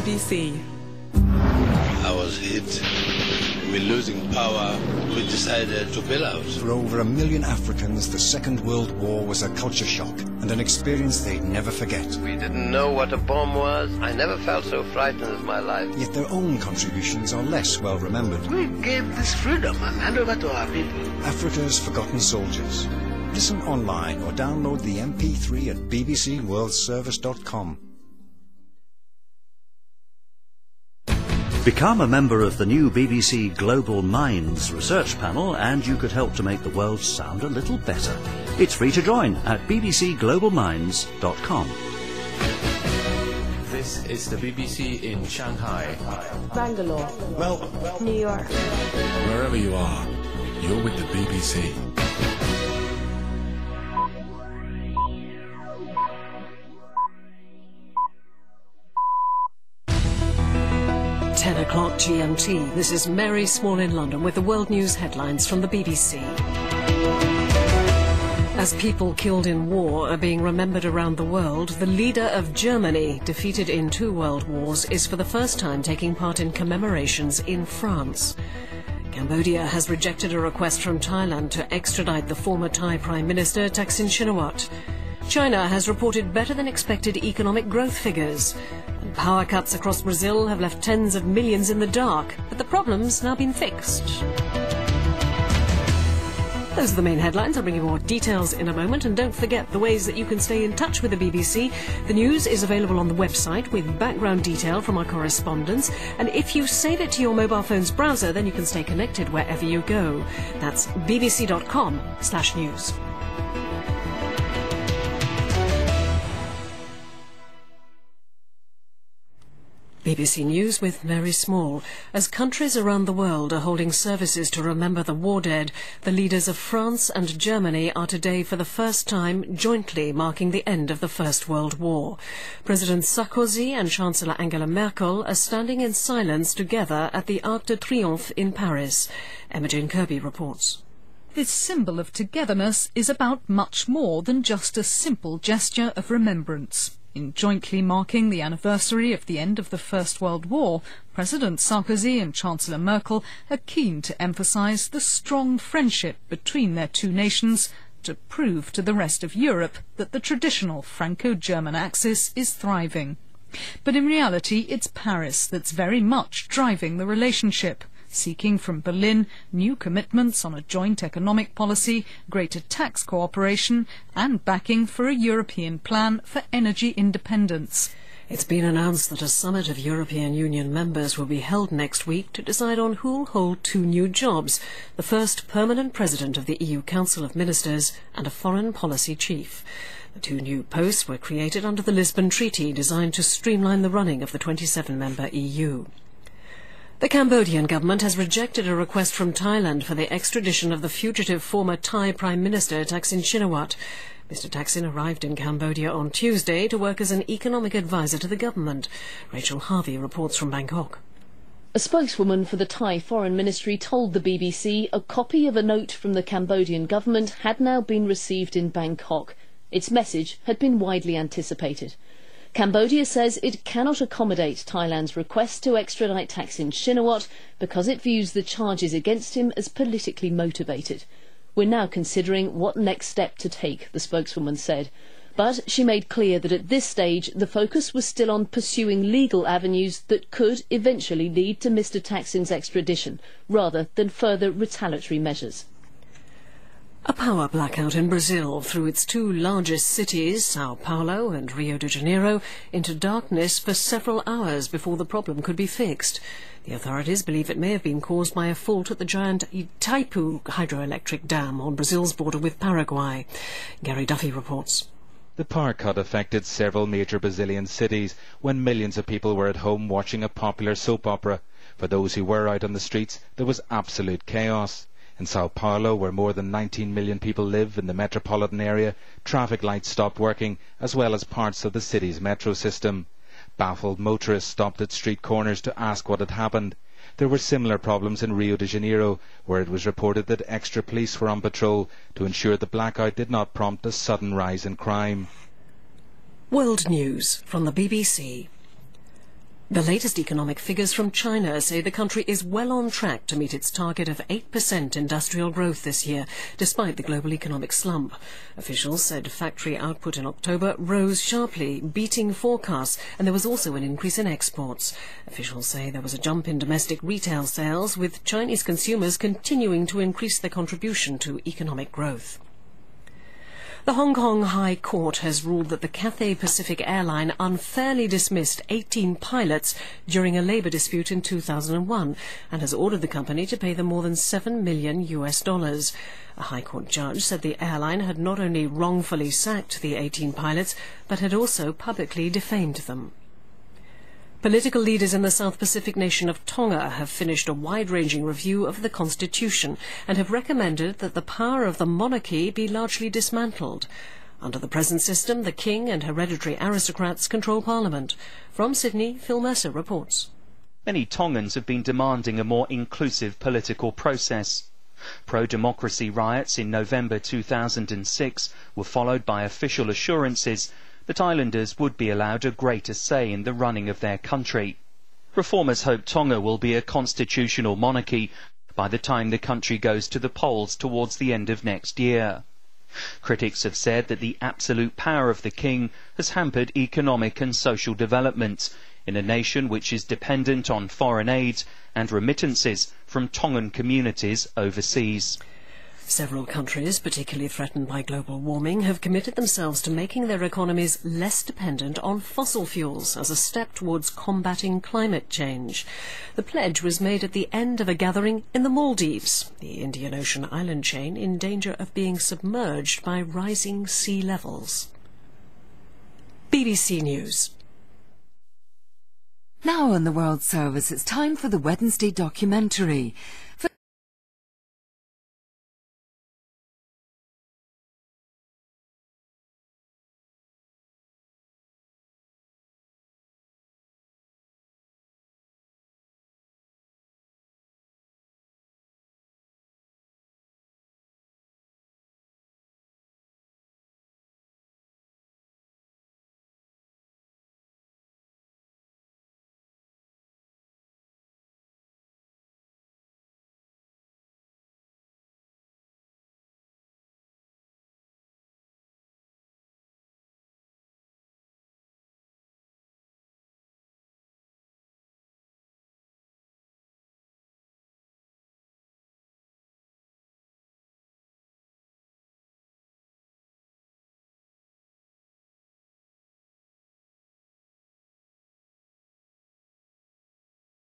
BBC. I was hit. We're losing power. We decided to bail out. For over 1 million Africans, the Second World War was a culture shock and an experience they'd never forget. We didn't know what a bomb was. I never felt so frightened in my life. Yet their own contributions are less well remembered. We gave this freedom and hand over to our people. Africa's Forgotten Soldiers. Listen online or download the MP3 at bbcworldservice.com. Become a member of the new BBC Global Minds research panel and you could help to make the world sound a little better. It's free to join at bbcglobalminds.com. This is the BBC in Shanghai, Bangalore, Well, New York. Wherever you are, you're with the BBC. O'clock GMT. This is Mary Small in London with the world news headlines from the BBC. As people killed in war are being remembered around the world, the leader of Germany, defeated in 2 world wars, is for the first time taking part in commemorations in France. Cambodia has rejected a request from Thailand to extradite the former Thai Prime Minister Thaksin Shinawatra. China has reported better than expected economic growth figures. And power cuts across Brazil have left tens of millions in the dark, but the problem's now been fixed. Those are the main headlines. I'll bring you more details in a moment. And don't forget the ways that you can stay in touch with the BBC. The news is available on the website with background detail from our correspondents. And if you save it to your mobile phone's browser, then you can stay connected wherever you go. That's bbc.com/news. BBC News with Mary Small. As countries around the world are holding services to remember the war dead, the leaders of France and Germany are today for the first time jointly marking the end of the First World War. President Sarkozy and Chancellor Angela Merkel are standing in silence together at the Arc de Triomphe in Paris. Emma-Jane Kirby reports. This symbol of togetherness is about much more than just a simple gesture of remembrance. In jointly marking the anniversary of the end of the First World War, President Sarkozy and Chancellor Merkel are keen to emphasise the strong friendship between their two nations to prove to the rest of Europe that the traditional Franco-German axis is thriving. But in reality, it's Paris that's very much driving the relationship, seeking from Berlin new commitments on a joint economic policy, greater tax cooperation and backing for a European plan for energy independence. It's been announced that a summit of European Union members will be held next week to decide on who'll hold 2 new jobs, the first permanent president of the EU Council of Ministers and a foreign policy chief. The 2 new posts were created under the Lisbon Treaty, designed to streamline the running of the 27-member EU. The Cambodian government has rejected a request from Thailand for the extradition of the fugitive former Thai Prime Minister Thaksin Shinawatra. Mr Thaksin arrived in Cambodia on Tuesday to work as an economic advisor to the government. Rachel Harvey reports from Bangkok. A spokeswoman for the Thai Foreign Ministry told the BBC a copy of a note from the Cambodian government had now been received in Bangkok. Its message had been widely anticipated. Cambodia says it cannot accommodate Thailand's request to extradite Thaksin Shinawatra because it views the charges against him as politically motivated. We're now considering what next step to take, the spokeswoman said. But she made clear that at this stage the focus was still on pursuing legal avenues that could eventually lead to Mr Thaksin's extradition, rather than further retaliatory measures. A power blackout in Brazil threw its 2 largest cities, Sao Paulo and Rio de Janeiro, into darkness for several hours before the problem could be fixed. The authorities believe it may have been caused by a fault at the giant Itaipu hydroelectric dam on Brazil's border with Paraguay. Gary Duffy reports. The power cut affected several major Brazilian cities when millions of people were at home watching a popular soap opera. For those who were out on the streets, there was absolute chaos. In Sao Paulo, where more than 19 million people live in the metropolitan area, traffic lights stopped working, as well as parts of the city's metro system. Baffled motorists stopped at street corners to ask what had happened. There were similar problems in Rio de Janeiro, where it was reported that extra police were on patrol to ensure the blackout did not prompt a sudden rise in crime. World News from the BBC. The latest economic figures from China say the country is well on track to meet its target of 8% industrial growth this year, despite the global economic slump. Officials said factory output in October rose sharply, beating forecasts, and there was also an increase in exports. Officials say there was a jump in domestic retail sales, with Chinese consumers continuing to increase their contribution to economic growth. The Hong Kong High Court has ruled that the Cathay Pacific airline unfairly dismissed 18 pilots during a labour dispute in 2001 and has ordered the company to pay them more than $7 million. A High Court judge said the airline had not only wrongfully sacked the 18 pilots, but had also publicly defamed them. Political leaders in the South Pacific nation of Tonga have finished a wide-ranging review of the constitution and have recommended that the power of the monarchy be largely dismantled. Under the present system, the king and hereditary aristocrats control parliament. From Sydney, Phil Mercer reports. Many Tongans have been demanding a more inclusive political process. Pro-democracy riots in November 2006 were followed by official assurances that islanders would be allowed a greater say in the running of their country. Reformers hope Tonga will be a constitutional monarchy by the time the country goes to the polls towards the end of next year. Critics have said that the absolute power of the king has hampered economic and social development in a nation which is dependent on foreign aid and remittances from Tongan communities overseas. Several countries, particularly threatened by global warming, have committed themselves to making their economies less dependent on fossil fuels as a step towards combating climate change. The pledge was made at the end of a gathering in the Maldives, the Indian Ocean island chain in danger of being submerged by rising sea levels. BBC News. Now on the World Service, it's time for the Wednesday documentary.